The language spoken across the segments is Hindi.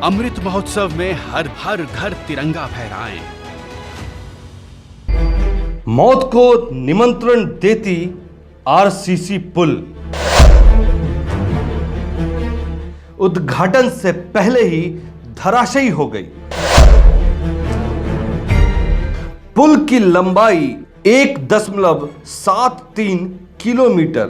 अमृत महोत्सव में हर हर घर तिरंगा फहराएं। मौत को निमंत्रण देती आरसीसी पुल। उद्घाटन से पहले ही धराशायी हो गई। पुल की लंबाई 1.73 किलोमीटर,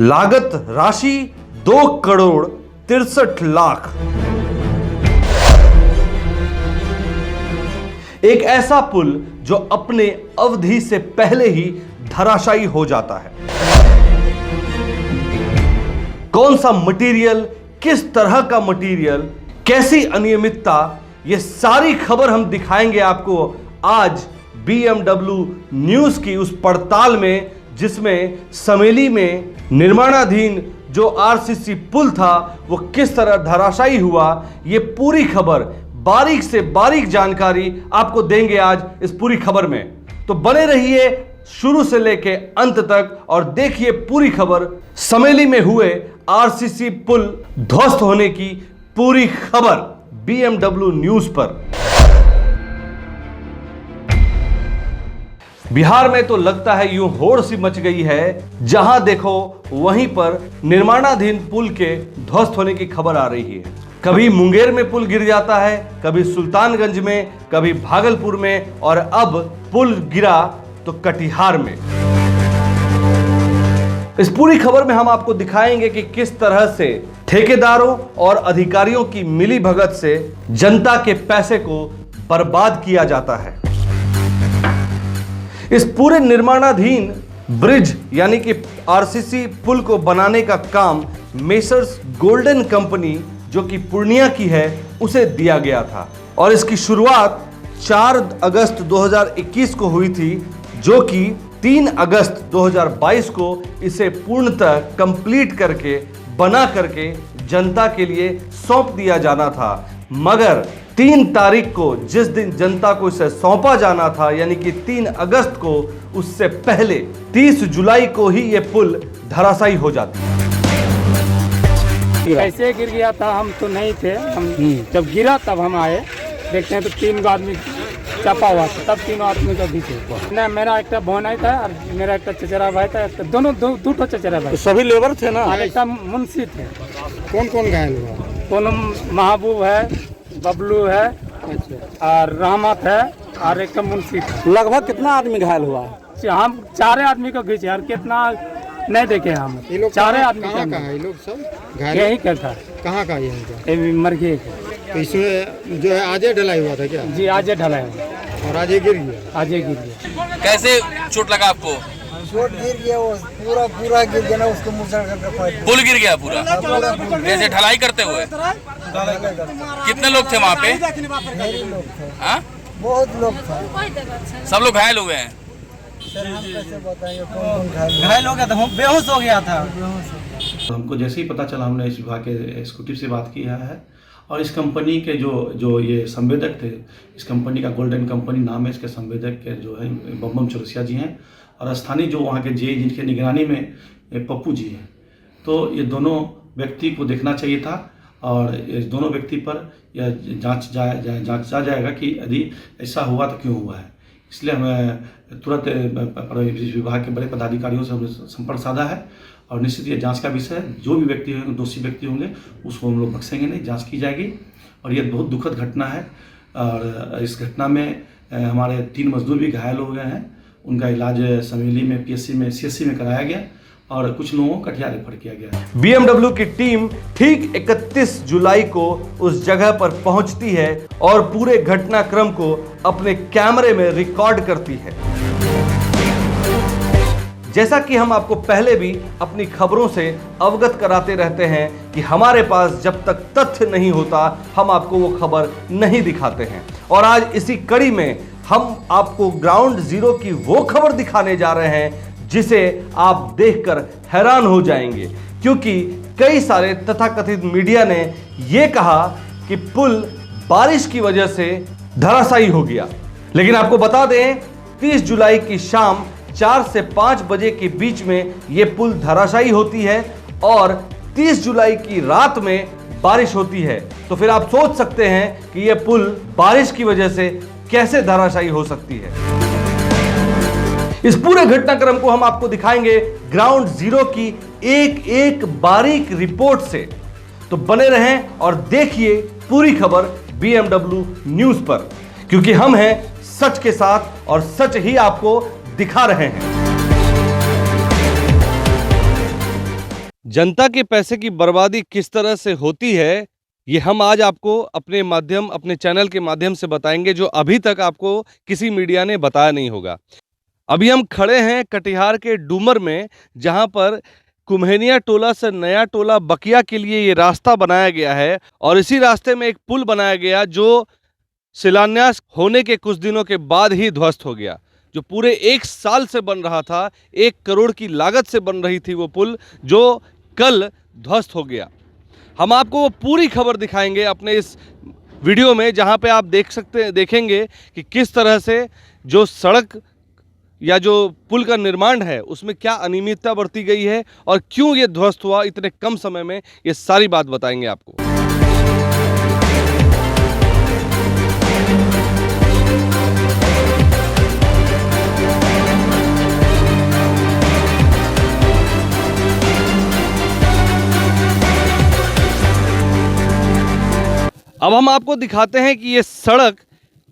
लागत राशि 2,63,00,000। एक ऐसा पुल जो अपने अवधि से पहले ही धराशायी हो जाता है। कौन सा मटेरियल, किस तरह का मटेरियल, कैसी अनियमितता, ये सारी खबर हम दिखाएंगे आपको आज BMW न्यूज की उस पड़ताल में, जिसमें समेली में निर्माणाधीन जो आरसीसी पुल था वो किस तरह धराशायी हुआ। ये पूरी खबर, बारीक से बारीक जानकारी आपको देंगे आज इस पूरी खबर में। तो बने रहिए शुरू से लेके अंत तक और देखिए पूरी खबर, समेली में हुए आरसीसी पुल ध्वस्त होने की पूरी खबर BMW न्यूज पर। बिहार में तो लगता है यूं होड़ सी मच गई है, जहां देखो वहीं पर निर्माणाधीन पुल के ध्वस्त होने की खबर आ रही है। कभी मुंगेर में पुल गिर जाता है, कभी सुल्तानगंज में, कभी भागलपुर में और अब पुल गिरा तो कटिहार में। इस पूरी खबर में हम आपको दिखाएंगे कि किस तरह से ठेकेदारों और अधिकारियों की मिलीभगत से जनता के पैसे को बर्बाद किया जाता है। इस पूरे निर्माणाधीन ब्रिज यानी कि आरसीसी पुल को बनाने का काम मेसर्स गोल्डन कंपनी जो कि पूर्णिया की है उसे दिया गया था और इसकी शुरुआत 4 अगस्त 2021 को हुई थी, जो कि 3 अगस्त 2022 को इसे पूर्णतः कंप्लीट करके बना करके जनता के लिए सौंप दिया जाना था। मगर 3 तारीख को जिस दिन जनता को इसे सौंपा जाना था यानी कि 3 अगस्त को, उससे पहले 30 जुलाई को ही यह पुल धराशायी हो जाती है। कैसे गिर गया था हम तो नहीं थे, हम जब गिरा तब हम आए, देखते हैं तो 3 आदमी चापा हुआ था, तब 3 आदमी का भी थे। नहीं, मेरा एक भाई था और मेरा एक चचेरा भाई था, दोनों दो चचेरा भाई। तो सभी लेबर थे ना? एक मुंशी थे। कौन कौन घायल हुआ? कौन महबूब है, बबलू है और रहमत है और एक मुंशी था। लगभग कितना आदमी घायल हुआ? हम 4 आदमी को घीचे और कितना नहीं देखे हम। 4 आदमी कहाँ का है ये लोग सब घायल? यही का था। कहाँ का ये मरघे का। तो इसमें जो है आजे ढलाई हुआ था क्या? जी आजे ढलाई हुआ और आजे गिर गया। आजे गिर गया। कैसे चोट लगा आपको? चोट गिर गया, वो पूरा गिर गया ना, उसको मुसर करके पुल गिर गया पूरा? जैसे ढलाई करते हुए? कितने लोग थे वहाँ पे? लोग थे। हाँ? बहुत लोग थे। सब लोग घायल हुए हैं? सर हम कैसे बताएंगे कौन घायल हो गया था, बेहोश हो गया था। हमको जैसे ही पता चला, हमने इस विभाग के एग्जीक्यूटिव से बात किया है और इस कंपनी के जो ये संवेदक थे, इस कंपनी का गोल्डन कंपनी नाम है, इसके संवेदक के जो है बम चौरसिया जी हैं और स्थानीय जो वहाँ के जे जिनके निगरानी में पप्पू जी हैं। तो ये दोनों व्यक्ति को देखना चाहिए था और इस दोनों व्यक्ति पर यह जांचा जाएगा कि यदि ऐसा हुआ तो क्यों हुआ है। इसलिए हमें तुरंत विभाग के बड़े पदाधिकारियों से हमने संपर्क साधा है और निश्चित ये जांच का विषय है। जो भी व्यक्ति होंगे, दोषी व्यक्ति होंगे, उसको हम लोग बख्शेंगे नहीं, जांच की जाएगी। और ये बहुत दुखद घटना है और इस घटना में हमारे 3 मजदूर भी घायल हो गए हैं। उनका इलाज समेली में PSC में CSC में कराया गया और कुछ लोगों को कटिहार रेफर किया गया। BMW की टीम ठीक 31 जुलाई को उस जगह पर पहुंचती है और पूरे घटनाक्रम को अपने कैमरे में रिकॉर्ड करती है। जैसा कि हम आपको पहले भी अपनी खबरों से अवगत कराते रहते हैं कि हमारे पास जब तक तथ्य नहीं होता हम आपको वो खबर नहीं दिखाते हैं। और आज इसी कड़ी में हम आपको ग्राउंड जीरो की वो खबर दिखाने जा रहे हैं जिसे आप देखकर हैरान हो जाएंगे, क्योंकि कई सारे तथाकथित मीडिया ने यह कहा कि पुल बारिश की वजह से धराशायी हो गया। लेकिन आपको बता दें 30 जुलाई की शाम 4 से 5 बजे के बीच में यह पुल धराशायी होती है और 30 जुलाई की रात में बारिश होती है, तो फिर आप सोच सकते हैं कि यह पुल बारिश की वजह से कैसे धराशायी हो सकती है। इस पूरे घटनाक्रम को हम आपको दिखाएंगे ग्राउंड जीरो की एक एक बारीक रिपोर्ट से। तो बने रहें और देखिए पूरी खबर BMW न्यूज पर, क्योंकि हम हैं सच के साथ और सच ही आपको दिखा रहे हैं। जनता के पैसे की बर्बादी किस तरह से होती है, ये हम आज आपको अपने चैनल के माध्यम से बताएंगे, जो अभी तक आपको किसी मीडिया ने बताया नहीं होगा। अभी हम खड़े हैं कटिहार के डूमर में, जहां पर कुम्हेनिया टोला से नया टोला बकिया के लिए ये रास्ता बनाया गया है, और इसी रास्ते में एक पुल बनाया गया जो शिलान्यास होने के कुछ दिनों के बाद ही ध्वस्त हो गया। जो पूरे 1 साल से बन रहा था, 1 करोड़ की लागत से बन रही थी वो पुल, जो कल ध्वस्त हो गया। हम आपको वो पूरी खबर दिखाएंगे अपने इस वीडियो में, जहां पे आप देखेंगे कि किस तरह से जो सड़क या जो पुल का निर्माण है उसमें क्या अनियमितता बरती गई है और क्यों ये ध्वस्त हुआ इतने कम समय में, ये सारी बात बताएंगे आपको। अब हम आपको दिखाते हैं कि ये सड़क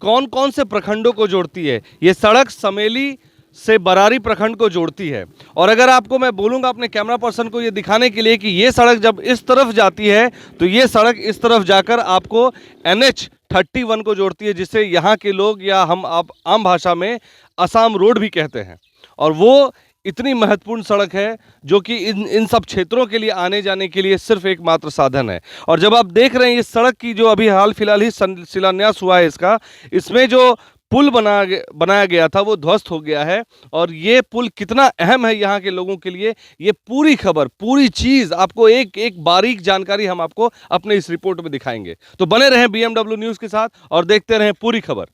कौन कौन से प्रखंडों को जोड़ती है। ये सड़क समेली से बरारी प्रखंड को जोड़ती है। और अगर आपको मैं बोलूँगा अपने कैमरा पर्सन को ये दिखाने के लिए कि ये सड़क जब इस तरफ जाती है तो ये सड़क इस तरफ जाकर आपको NH 31 को जोड़ती है, जिसे यहाँ के लोग या हम आप आम भाषा में असम रोड भी कहते हैं। और वो इतनी महत्वपूर्ण सड़क है जो कि इन सब क्षेत्रों के लिए आने जाने के लिए सिर्फ एकमात्र साधन है। और जब आप देख रहे हैं इस सड़क की जो अभी हाल फिलहाल ही शिलान्यास हुआ है इसका, इसमें जो पुल बनाया गया था वो ध्वस्त हो गया है। और ये पुल कितना अहम है यहाँ के लोगों के लिए, ये पूरी खबर, पूरी चीज़ आपको एक एक बारीक जानकारी हम आपको अपने इस रिपोर्ट में दिखाएंगे। तो बने रहें BMW न्यूज़ के साथ और देखते रहें पूरी खबर।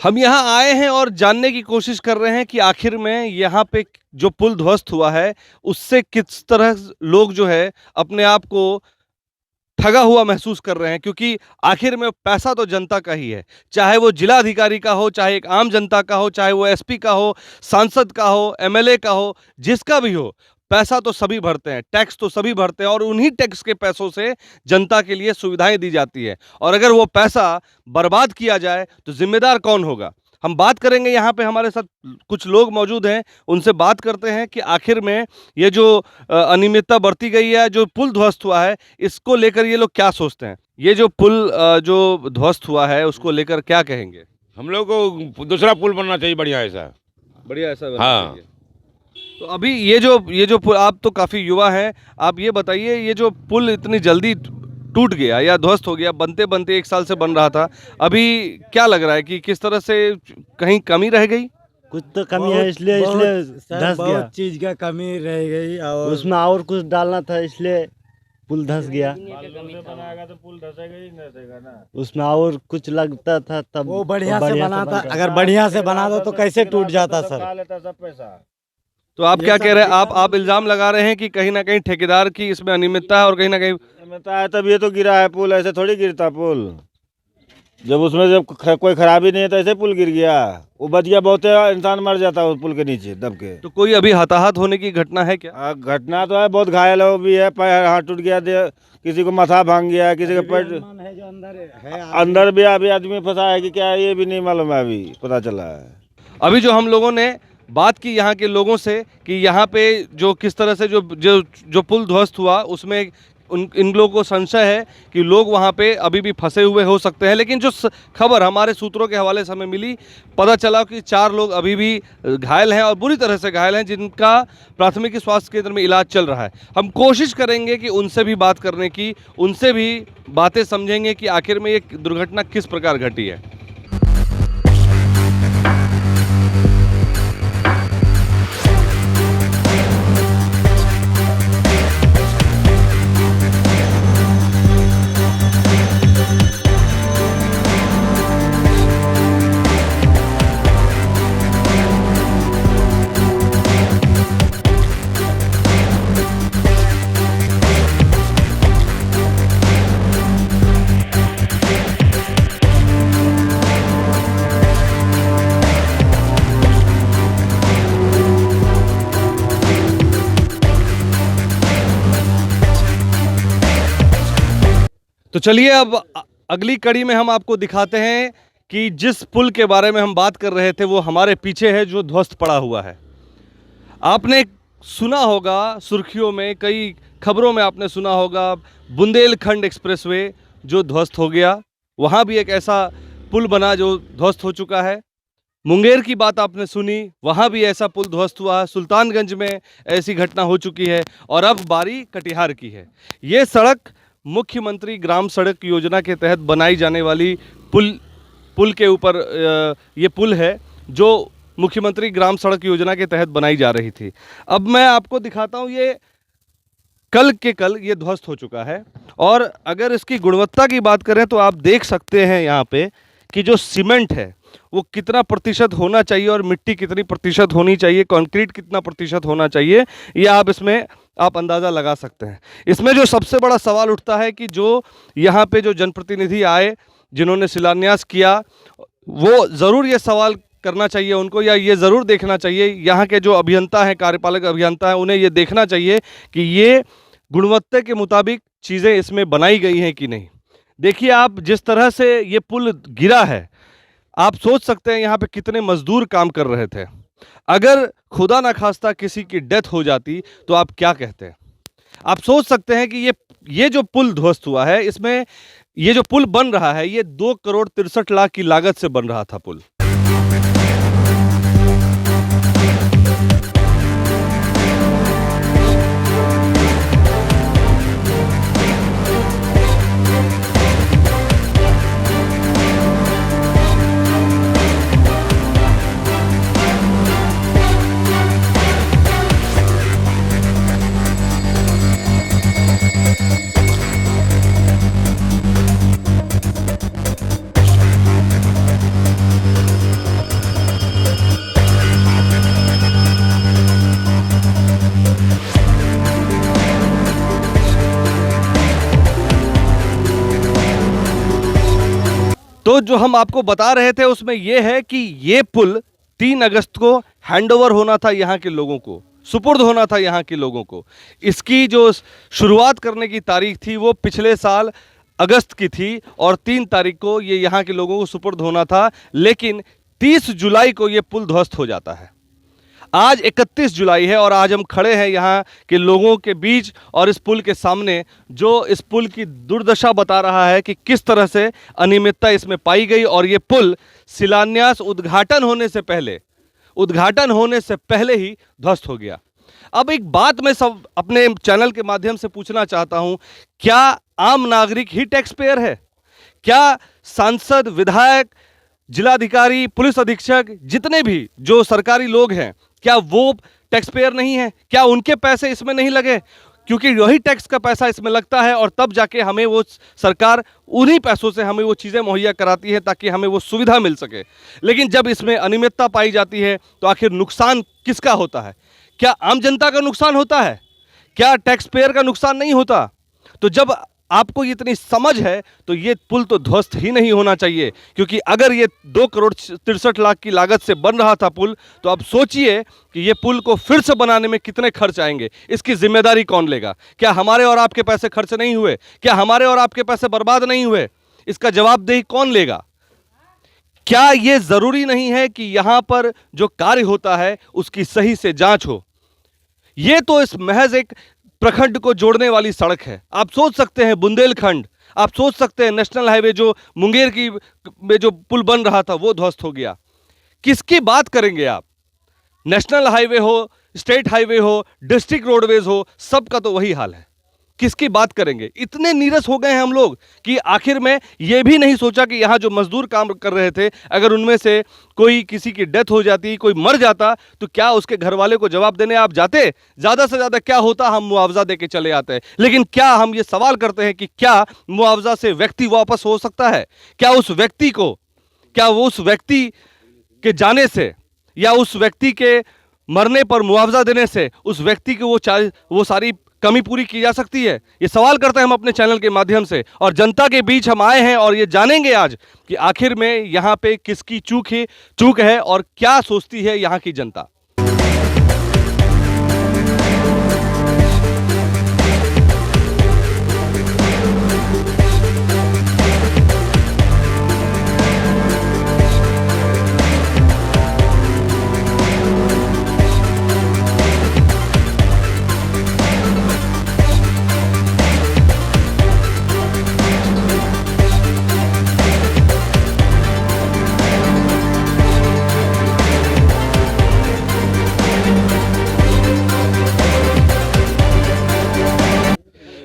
हम यहाँ आए हैं और जानने की कोशिश कर रहे हैं कि आखिर में यहाँ पे जो पुल ध्वस्त हुआ है उससे किस तरह लोग जो है अपने आप को ठगा हुआ महसूस कर रहे हैं, क्योंकि आखिर में पैसा तो जनता का ही है, चाहे वो जिला अधिकारी का हो, चाहे एक आम जनता का हो, चाहे वो SP का हो, सांसद का हो, MLA का हो, जिसका भी हो, पैसा तो सभी भरते हैं, टैक्स तो सभी भरते हैं और उन्हीं टैक्स के पैसों से जनता के लिए सुविधाएं दी जाती है। और अगर वो पैसा बर्बाद किया जाए तो जिम्मेदार कौन होगा? हम बात करेंगे, यहाँ पे हमारे साथ कुछ लोग मौजूद हैं, उनसे बात करते हैं कि आखिर में ये जो अनियमितता बरती गई है, जो पुल ध्वस्त हुआ है, इसको लेकर ये लोग क्या सोचते हैं। ये जो पुल जो ध्वस्त हुआ है उसको लेकर क्या कहेंगे? हम लोग को दूसरा पुल बनना चाहिए, बढ़िया ऐसा हाँ। तो अभी ये जो पुल, आप तो काफ़ी युवा हैं, आप ये बताइए, ये जो पुल इतनी जल्दी टूट गया या ध्वस्त हो गया, बनते बनते 1 साल से बन रहा था, अभी क्या लग रहा है कि किस तरह से कहीं कमी रह गई? कुछ तो कमी है, इसलिए धस गया। बहुत चीज का कमी रह गई और उसमें और कुछ डालना था, इसलिए पुल धस गया। बनाएगा तो पुल धसेगा ही धसेगा ना। उसमें और कुछ लगता था तब वो बढ़िया से बना था। अगर बढ़िया से बना दो तो कैसे टूट जाता सर। खा लेता सब पैसा। तो आप क्या कह रहे हैं? आप इल्जाम लगा रहे हैं कि कहीं ना कहीं ठेकेदार की इसमें अनियमितता है और कहीं ना कहीं अनियमितता है, तब ये तो गिरा है पुल, ऐसे थोड़ी गिरता पुल। जब उसमें जब कोई खराबी नहीं है तो ऐसे पुल गिर गया। वो बच गया, बहुत इंसान मर जाता है उस पुल के नीचे दब के। तो कोई अभी हताहत होने की घटना है क्या? घटना तो है, बहुत घायल हो भी है, पैर हाथ टूट गया, किसी को माथा भांग गया, किसी का पेट अंदर भी अभी आदमी फंसा है कि क्या, ये भी नहीं मालूम है, अभी पता चला है। अभी जो हम लोगों ने बात की यहाँ के लोगों से कि यहाँ पे जो किस तरह से जो पुल ध्वस्त हुआ उसमें इन लोगों को संशय है कि लोग वहाँ पे अभी भी फंसे हुए हो सकते हैं। लेकिन जो खबर हमारे सूत्रों के हवाले से हमें मिली, पता चला कि 4 लोग अभी भी घायल हैं और बुरी तरह से घायल हैं, जिनका प्राथमिक स्वास्थ्य केंद्र में इलाज चल रहा है। हम कोशिश करेंगे कि उनसे भी बात करने की, उनसे भी बातें समझेंगे कि आखिर में ये दुर्घटना किस प्रकार घटी है। तो चलिए अब अगली कड़ी में हम आपको दिखाते हैं कि जिस पुल के बारे में हम बात कर रहे थे वो हमारे पीछे है, जो ध्वस्त पड़ा हुआ है। आपने सुना होगा सुर्खियों में, कई खबरों में आपने सुना होगा बुंदेलखंड एक्सप्रेसवे जो ध्वस्त हो गया। वहाँ भी एक ऐसा पुल बना जो ध्वस्त हो चुका है। मुंगेर की बात आपने सुनी, वहाँ भी ऐसा पुल ध्वस्त हुआ है। सुल्तानगंज में ऐसी घटना हो चुकी है और अब बारी कटिहार की है। ये सड़क मुख्यमंत्री ग्राम सड़क योजना के तहत बनाई जाने वाली पुल के ऊपर ये पुल है जो मुख्यमंत्री ग्राम सड़क योजना के तहत बनाई जा रही थी। अब मैं आपको दिखाता हूँ, ये कल ये ध्वस्त हो चुका है। और अगर इसकी गुणवत्ता की बात करें तो आप देख सकते हैं यहाँ पे कि जो सीमेंट है वो कितना प्रतिशत होना चाहिए और मिट्टी कितनी प्रतिशत होनी चाहिए, कंक्रीट कितना प्रतिशत होना चाहिए, ये आप इसमें अंदाज़ा लगा सकते हैं। इसमें जो सबसे बड़ा सवाल उठता है कि जो यहाँ पे जो जनप्रतिनिधि आए, जिन्होंने शिलान्यास किया, वो ज़रूर ये सवाल करना चाहिए उनको, या ये ज़रूर देखना चाहिए, यहाँ के जो अभियंता हैं, कार्यपालक अभियंता हैं, उन्हें ये देखना चाहिए कि ये गुणवत्ता के मुताबिक चीज़ें इसमें बनाई गई हैं कि नहीं। देखिए आप, जिस तरह से ये पुल गिरा है, आप सोच सकते हैं यहाँ पे कितने मजदूर काम कर रहे थे। अगर खुदा ना खास्ता किसी की डेथ हो जाती तो आप क्या कहते हैं? आप सोच सकते हैं कि ये जो पुल ध्वस्त हुआ है, इसमें ये जो पुल बन रहा है, ये 2 करोड़ 63 लाख की लागत से बन रहा था पुल। तो जो हम आपको बता रहे थे उसमें यह है कि ये पुल 3 अगस्त को हैंडओवर होना था, यहाँ के लोगों को सुपुर्द होना था यहाँ के लोगों को। इसकी जो शुरुआत करने की तारीख थी वो पिछले साल अगस्त की थी और 3 तारीख को ये यहाँ के लोगों को सुपुर्द होना था। लेकिन 30 जुलाई को ये पुल ध्वस्त हो जाता है। आज 31 जुलाई है और आज हम खड़े हैं यहाँ के लोगों के बीच और इस पुल के सामने, जो इस पुल की दुर्दशा बता रहा है कि किस तरह से अनियमितता इसमें पाई गई और ये पुल शिलान्यास उद्घाटन होने से पहले ही ध्वस्त हो गया। अब एक बात मैं सब अपने चैनल के माध्यम से पूछना चाहता हूँ, क्या आम नागरिक ही टैक्स पेयर है? क्या सांसद, विधायक, जिलाधिकारी, पुलिस अधीक्षक, जितने भी जो सरकारी लोग हैं, क्या वो टैक्स पेयर नहीं है? क्या उनके पैसे इसमें नहीं लगे? क्योंकि वही टैक्स का पैसा इसमें लगता है और तब जाके हमें वो सरकार उन्हीं पैसों से हमें वो चीज़ें मुहैया कराती है ताकि हमें वो सुविधा मिल सके। लेकिन जब इसमें अनियमितता पाई जाती है तो आखिर नुकसान किसका होता है? क्या आम जनता का नुकसान होता है? क्या टैक्स पेयर का नुकसान नहीं होता? तो जब आपको इतनी समझ है तो ये पुल तो ध्वस्त ही नहीं होना चाहिए, क्योंकि अगर ये 2 करोड़ 63 लाख की लागत से बन रहा था पुल, तो आप सोचिए कि ये पुल को फिर से बनाने में कितने खर्च आएंगे। इसकी जिम्मेदारी कौन लेगा? क्या हमारे और आपके पैसे खर्च नहीं हुए? क्या हमारे और आपके पैसे बर्बाद नहीं हुए? इसका जवाबदेही कौन लेगा? क्या ये जरूरी नहीं है कि यहां पर जो कार्य होता है उसकी सही से जांच हो? ये तो इस महज एक प्रखंड को जोड़ने वाली सड़क है। आप सोच सकते हैं बुंदेलखंड, आप सोच सकते हैं नेशनल हाईवे जो मुंगेर की में जो पुल बन रहा था वो ध्वस्त हो गया। किसकी बात करेंगे आप? नेशनल हाईवे हो, स्टेट हाईवे हो, डिस्ट्रिक्ट रोडवेज हो, सबका तो वही हाल है। किसकी बात करेंगे? इतने नीरस हो गए हैं हम लोग कि आखिर में ये भी नहीं सोचा कि यहाँ जो मजदूर काम कर रहे थे, अगर उनमें से कोई किसी की डेथ हो जाती, कोई मर जाता, तो क्या उसके घर वाले को जवाब देने आप जाते? ज़्यादा से ज़्यादा क्या होता, हम मुआवजा दे के चले आते हैं। लेकिन क्या हम ये सवाल करते हैं कि क्या मुआवजा से व्यक्ति वापस हो सकता है? क्या उस व्यक्ति को, क्या वो उस व्यक्ति के जाने से या उस व्यक्ति के मरने पर मुआवजा देने से उस व्यक्ति की वो सारी कमी पूरी की जा सकती है? ये सवाल करते हैं हम अपने चैनल के माध्यम से, और जनता के बीच हम आए हैं और ये जानेंगे आज कि आखिर में यहाँ पे किसकी चूक है और क्या सोचती है यहाँ की जनता।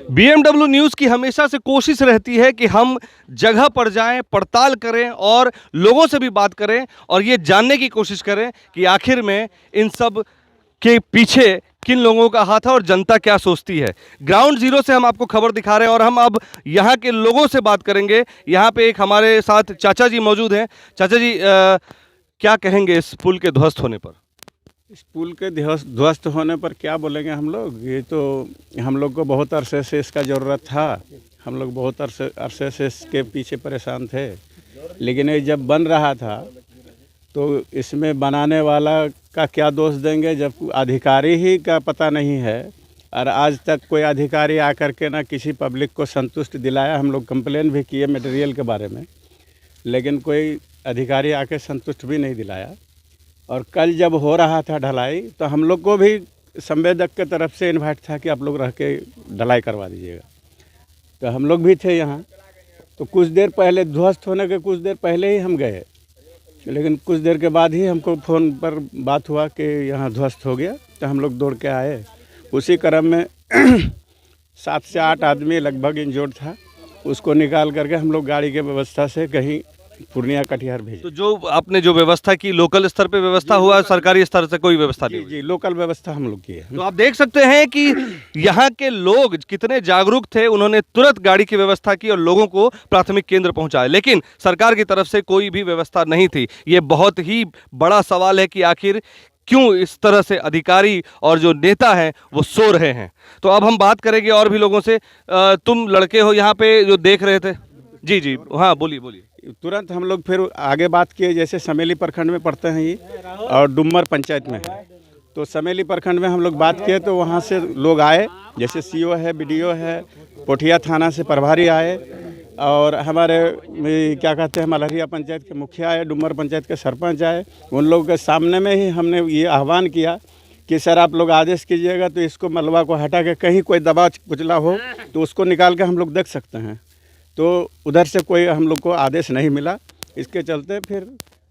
BMW न्यूज़ की हमेशा से कोशिश रहती है कि हम जगह पर जाएं, पड़ताल करें और लोगों से भी बात करें और ये जानने की कोशिश करें कि आखिर में इन सब के पीछे किन लोगों का हाथ है और जनता क्या सोचती है। ग्राउंड जीरो से हम आपको खबर दिखा रहे हैं और हम अब यहाँ के लोगों से बात करेंगे। यहाँ पे एक हमारे साथ चाचा जी मौजूद हैं। चाचा जी क्या कहेंगे इस पुल के ध्वस्त होने पर? इस पुल के ध्वस्त होने पर क्या बोलेंगे हम लोग? ये तो हम लोग को बहुत अरसे से इसका ज़रूरत था। हम लोग बहुत अरसे से इसके पीछे परेशान थे, लेकिन ये जब बन रहा था तो इसमें बनाने वाला का क्या दोष देंगे जब अधिकारी ही का पता नहीं है। और आज तक कोई अधिकारी आकर के ना किसी पब्लिक को संतुष्ट दिलाया। हम लोग कंप्लेन भी किए मटेरियल के बारे में, लेकिन कोई अधिकारी आके संतुष्ट भी नहीं दिलाया। और कल जब हो रहा था ढलाई, तो हम लोग को भी संवेदक के तरफ से इन्वाइट था कि आप लोग रह के ढलाई करवा दीजिएगा। तो हम लोग भी थे यहाँ। तो कुछ देर पहले, ध्वस्त होने के कुछ देर पहले ही हम गए, लेकिन कुछ देर के बाद ही हमको फ़ोन पर बात हुआ कि यहाँ ध्वस्त हो गया। तो हम लोग दौड़ के आए। उसी क्रम में 7 से 8 आदमी लगभग इंजर्ड था। उसको निकाल करके हम लोग गाड़ी के व्यवस्था से कहीं पूर्णिया कटिहार भेजे। तो जो आपने जो व्यवस्था की, लोकल स्तर पे व्यवस्था हुआ, सरकारी स्तर से कोई व्यवस्था नहीं? जी, लोकल व्यवस्था हम लोग की है। तो आप देख सकते हैं कि यहाँ के लोग कितने जागरूक थे। उन्होंने तुरंत गाड़ी की व्यवस्था की और लोगों को प्राथमिक केंद्र पहुंचाया, लेकिन सरकार की तरफ से कोई भी व्यवस्था नहीं थी। ये बहुत ही बड़ा सवाल है कि आखिर क्यों इस तरह से अधिकारी और जो नेता हैं वो सो रहे हैं। तो अब हम बात करेंगे और भी लोगों से। तुम लड़के हो यहाँ पे जो देख रहे थे? जी जी, हाँ बोलिए। तुरंत हम लोग फिर आगे बात किए। जैसे समेली प्रखंड में पड़ते हैं ये, और डुम्मर पंचायत में है। तो समेली प्रखंड में हम लोग बात किए तो वहाँ से लोग आए, जैसे सीओ है, बीडीओ है, पोठिया थाना से प्रभारी आए, और हमारे क्या कहते हैं मलहरिया पंचायत के मुखिया आए, डुम्मर पंचायत के सरपंच आए। उन लोगों के सामने में ही हमने ये आह्वान किया कि सर आप लोग आदेश कीजिएगा तो इसको मलबा को हटा के कहीं कोई दबा कुचला हो तो उसको निकाल के हम लोग देख सकते हैं। तो उधर से कोई हम लोग को आदेश नहीं मिला। इसके चलते फिर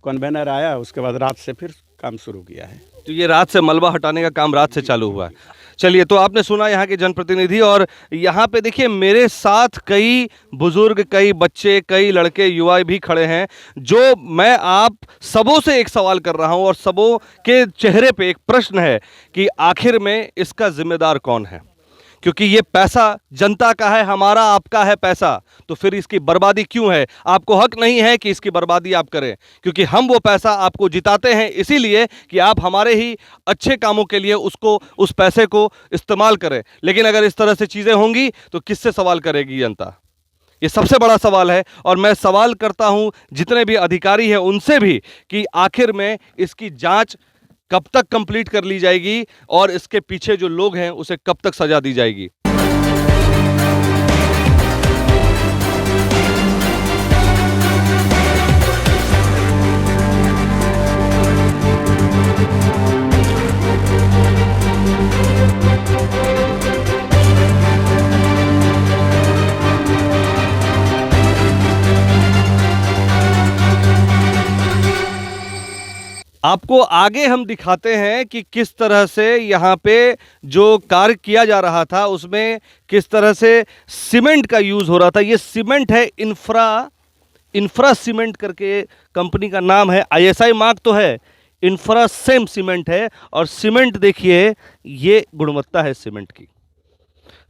कन्वेनर आया, उसके बाद रात से फिर काम शुरू किया है। तो ये रात से मलबा हटाने का काम रात से चालू हुआ है। चलिए, तो आपने सुना यहाँ के जनप्रतिनिधि, और यहाँ पे देखिए मेरे साथ कई बुजुर्ग, कई बच्चे, कई लड़के, युवा भी खड़े हैं। जो मैं आप सबों से एक सवाल कर रहा हूँ और सबों के चेहरे पे एक प्रश्न है कि आखिर में इसका जिम्मेदार कौन है? क्योंकि ये पैसा जनता का है, हमारा आपका है पैसा, तो फिर इसकी बर्बादी क्यों है? आपको हक नहीं है कि इसकी बर्बादी आप करें, क्योंकि हम वो पैसा आपको जिताते हैं इसीलिए कि आप हमारे ही अच्छे कामों के लिए उस पैसे को इस्तेमाल करें। लेकिन अगर इस तरह से चीज़ें होंगी तो किससे सवाल करेगी जनता? ये सबसे बड़ा सवाल है। और मैं सवाल करता हूँ जितने भी अधिकारी हैं उनसे भी कि आखिर में इसकी जाँच कब तक कंप्लीट कर ली जाएगी और इसके पीछे जो लोग हैं उसे कब तक सजा दी जाएगी। आपको आगे हम दिखाते हैं कि किस तरह से यहाँ पे जो कार्य किया जा रहा था उसमें किस तरह से सीमेंट का यूज़ हो रहा था। ये सीमेंट है इंफ्रा सीमेंट करके कंपनी का नाम है, ISI मार्क तो है, इंफ्रासेम सीमेंट है। और सीमेंट देखिए, ये गुणवत्ता है सीमेंट की।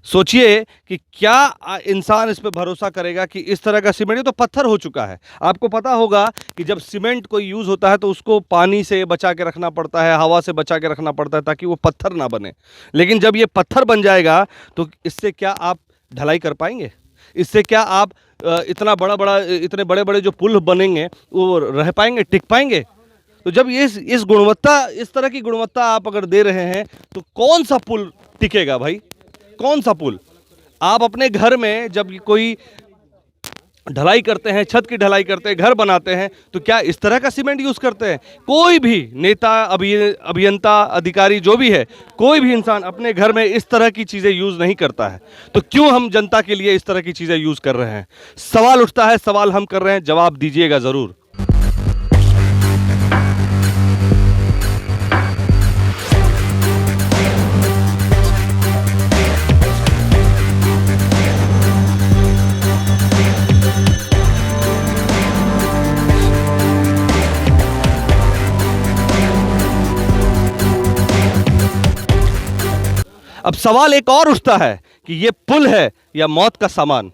सोचिए कि क्या इंसान इस पे भरोसा करेगा कि इस तरह का सीमेंट, ये तो पत्थर हो चुका है। आपको पता होगा कि जब सीमेंट कोई यूज़ होता है तो उसको पानी से बचा के रखना पड़ता है, हवा से बचा के रखना पड़ता है ताकि वो पत्थर ना बने। लेकिन जब ये पत्थर बन जाएगा तो इससे क्या आप ढलाई कर पाएंगे? इससे क्या आप इतने बड़े बड़े जो पुल बनेंगे वो रह पाएंगे, टिक पाएंगे? तो जब ये इस गुणवत्ता, इस तरह की गुणवत्ता आप अगर दे रहे हैं तो कौन सा पुल टिकेगा भाई? कौन सा पुल? आप अपने घर में जब कोई ढलाई करते हैं, छत की ढलाई करते हैं, घर बनाते हैं, तो क्या इस तरह का सीमेंट यूज़ करते हैं? कोई भी नेता, अभियंता, अधिकारी जो भी है, कोई भी इंसान अपने घर में इस तरह की चीज़ें यूज़ नहीं करता है। तो क्यों हम जनता के लिए इस तरह की चीज़ें यूज़ कर रहे हैं? सवाल उठता है, सवाल हम कर रहे हैं, जवाब दीजिएगा ज़रूर। अब सवाल एक और उठता है कि ये पुल है या मौत का सामान?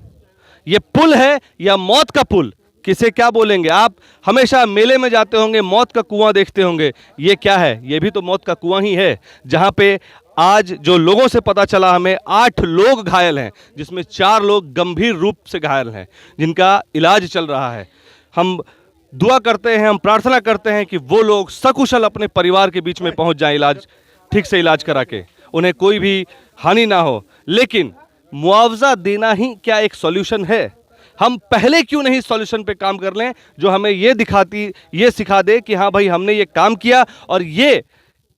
ये पुल है या मौत का पुल? किसे क्या बोलेंगे? आप हमेशा मेले में जाते होंगे, मौत का कुआं देखते होंगे। ये क्या है? ये भी तो मौत का कुआं ही है, जहां पे आज जो लोगों से पता चला हमें 8 लोग घायल हैं, जिसमें 4 लोग गंभीर रूप से घायल हैं, जिनका इलाज चल रहा है। हम दुआ करते हैं, हम प्रार्थना करते हैं कि वो लोग सकुशल अपने परिवार के बीच में पहुंच जाएं, ठीक से इलाज करा के, उन्हें कोई भी हानि ना हो। लेकिन मुआवजा देना ही क्या एक सॉल्यूशन है? हम पहले क्यों नहीं सॉल्यूशन पे काम कर लें जो हमें ये सिखा दे कि हाँ भाई, हमने ये काम किया और ये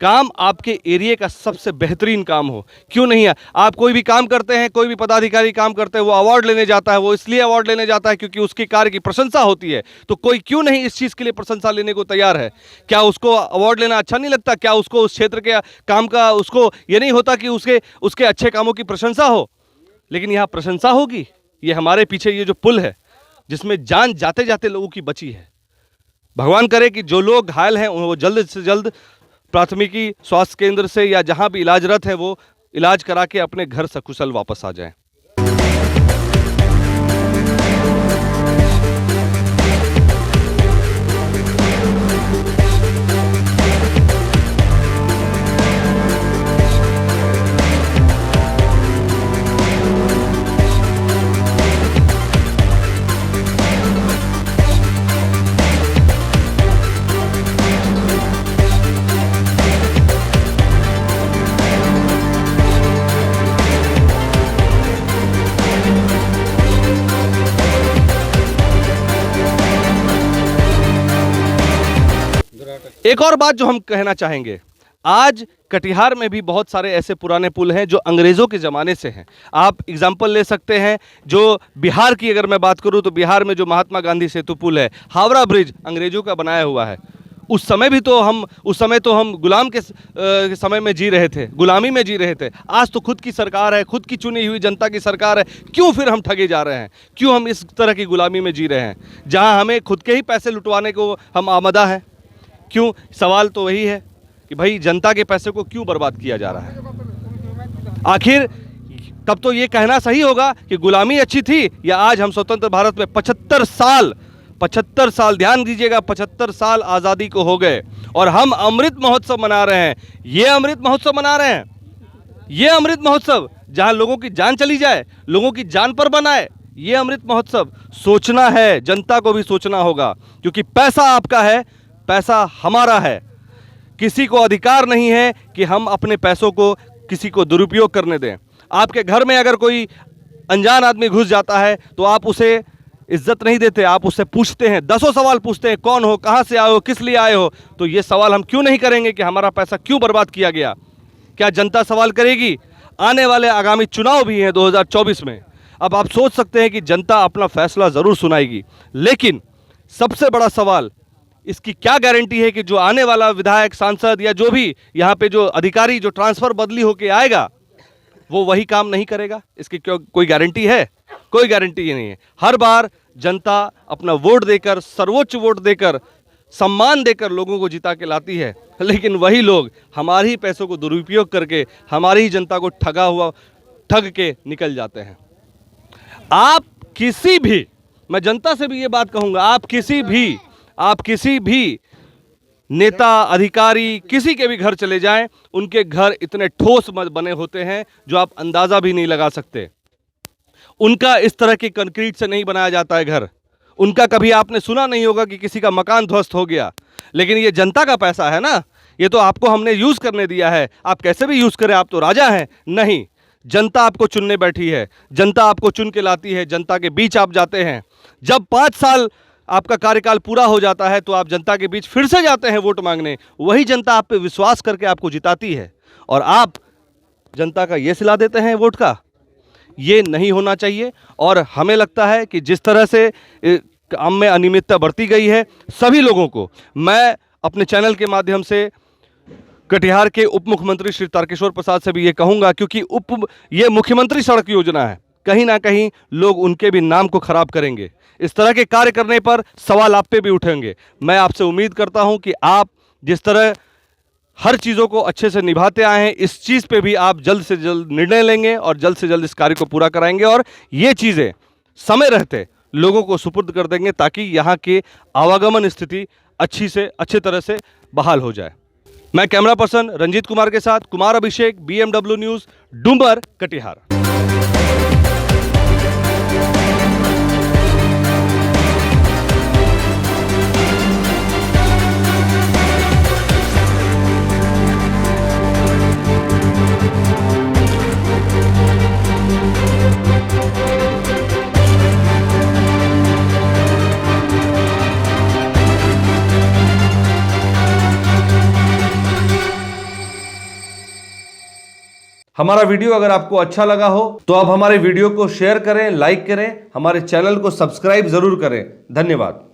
काम आपके एरिया का सबसे बेहतरीन काम हो। क्यों नहीं है? आप कोई भी काम करते हैं, कोई भी पदाधिकारी काम करते हैं, वो अवार्ड लेने जाता है, वो इसलिए अवार्ड लेने जाता है क्योंकि उसके कार्य की प्रशंसा होती है। तो कोई क्यों नहीं इस चीज़ के लिए प्रशंसा लेने को तैयार है? क्या उसको अवार्ड लेना अच्छा नहीं लगता? क्या उसको उस क्षेत्र के काम का उसको ये नहीं होता कि उसके अच्छे कामों की प्रशंसा हो? लेकिन यहाँ प्रशंसा होगी। ये हमारे पीछे ये जो पुल है जिसमें जान जाते जाते लोगों की बची है, भगवान करे कि जो लोग घायल हैं वो जल्द से जल्द प्राथमिकी स्वास्थ्य केंद्र से या जहां भी इलाजरत है वो इलाज करा के अपने घर सकुशल वापस आ जाएं। एक और बात जो हम कहना चाहेंगे, आज कटिहार में भी बहुत सारे ऐसे पुराने पुल हैं जो अंग्रेज़ों के ज़माने से हैं। आप एग्जाम्पल ले सकते हैं, जो बिहार की अगर मैं बात करूं तो बिहार में जो महात्मा गांधी सेतु पुल है, हावड़ा ब्रिज अंग्रेज़ों का बनाया हुआ है। उस समय तो हम गुलाम के समय में जी रहे थे, गुलामी में जी रहे थे। आज तो खुद की सरकार है, खुद की चुनी हुई जनता की सरकार है। क्यों फिर हम ठगे जा रहे हैं? क्यों हम इस तरह की गुलामी में जी रहे हैं जहाँ हमें खुद के ही पैसे लुटवाने को हम आमदा हैं? क्यों? सवाल तो वही है कि भाई जनता के पैसे को क्यों बर्बाद किया जा रहा है? आखिर तब तो ये कहना सही होगा कि गुलामी अच्छी थी या आज हम स्वतंत्र भारत में 75 साल ध्यान दीजिएगा, 75 साल आज़ादी को हो गए और हम अमृत महोत्सव मना रहे हैं। ये अमृत महोत्सव मना रहे हैं, ये अमृत महोत्सव जहां लोगों की जान चली जाए, लोगों की जान पर बनाए, ये अमृत महोत्सव। सोचना है, जनता को भी सोचना होगा, क्योंकि पैसा आपका है, पैसा हमारा है। किसी को अधिकार नहीं है कि हम अपने पैसों को किसी को दुरुपयोग करने दें। आपके घर में अगर कोई अनजान आदमी घुस जाता है तो आप उसे इज्जत नहीं देते, आप उससे पूछते हैं, 10 सवाल पूछते हैं, कौन हो, कहाँ से आए हो, किस लिए आए हो। तो ये सवाल हम क्यों नहीं करेंगे कि हमारा पैसा क्यों बर्बाद किया गया? क्या जनता सवाल करेगी? आने वाले आगामी चुनाव भी हैं 2024 में। अब आप सोच सकते हैं कि जनता अपना फैसला ज़रूर सुनाएगी, लेकिन सबसे बड़ा सवाल इसकी क्या गारंटी है कि जो आने वाला विधायक, सांसद या जो भी यहाँ पे जो अधिकारी जो ट्रांसफर बदली होके आएगा वो वही काम नहीं करेगा? इसकी क्यों कोई गारंटी है? कोई गारंटी ही नहीं है। हर बार जनता अपना वोट देकर, सर्वोच्च वोट देकर, सम्मान देकर लोगों को जिता के लाती है, लेकिन वही लोग हमारे ही पैसों को दुरुपयोग करके हमारी ही जनता को ठग के निकल जाते हैं। आप किसी भी, मैं जनता से भी ये बात कहूँगा, आप किसी भी नेता, अधिकारी, किसी के भी घर चले जाएं, उनके घर इतने ठोस बने होते हैं जो आप अंदाज़ा भी नहीं लगा सकते। उनका इस तरह की कंक्रीट से नहीं बनाया जाता है घर। उनका कभी आपने सुना नहीं होगा कि किसी का मकान ध्वस्त हो गया। लेकिन ये जनता का पैसा है ना, ये तो आपको हमने यूज़ करने दिया है, आप कैसे भी यूज़ करें, आप तो राजा हैं। नहीं, जनता आपको चुनने बैठी है, जनता आपको चुन के लाती है, जनता के बीच आप जाते हैं। जब 5 साल आपका कार्यकाल पूरा हो जाता है तो आप जनता के बीच फिर से जाते हैं वोट मांगने। वही जनता आप पे विश्वास करके आपको जिताती है और आप जनता का ये सिला देते हैं वोट का। ये नहीं होना चाहिए। और हमें लगता है कि जिस तरह से काम में अनियमितता बढ़ती गई है, सभी लोगों को मैं अपने चैनल के माध्यम से कटिहार के उप मुख्यमंत्री श्री तारकेश्वर प्रसाद से भी ये कहूँगा, क्योंकि ये मुख्यमंत्री सड़क योजना है, कहीं ना कहीं लोग उनके भी नाम को खराब करेंगे। इस तरह के कार्य करने पर सवाल आप पे भी उठेंगे। मैं आपसे उम्मीद करता हूं कि आप जिस तरह हर चीज़ों को अच्छे से निभाते आए हैं, इस चीज़ पे भी आप जल्द से जल्द निर्णय लेंगे और जल्द से जल्द इस कार्य को पूरा कराएंगे और ये चीज़ें समय रहते लोगों को सुपुर्द कर देंगे ताकि यहाँ की आवागमन स्थिति अच्छी तरह से बहाल हो जाए। मैं कैमरा पर्सन रंजीत कुमार के साथ Kumar Abhishek, BMW news, doomer, Katihar. हमारा वीडियो अगर आपको अच्छा लगा हो तो आप हमारे वीडियो को शेयर करें, लाइक करें, हमारे चैनल को सब्सक्राइब जरूर करें। धन्यवाद।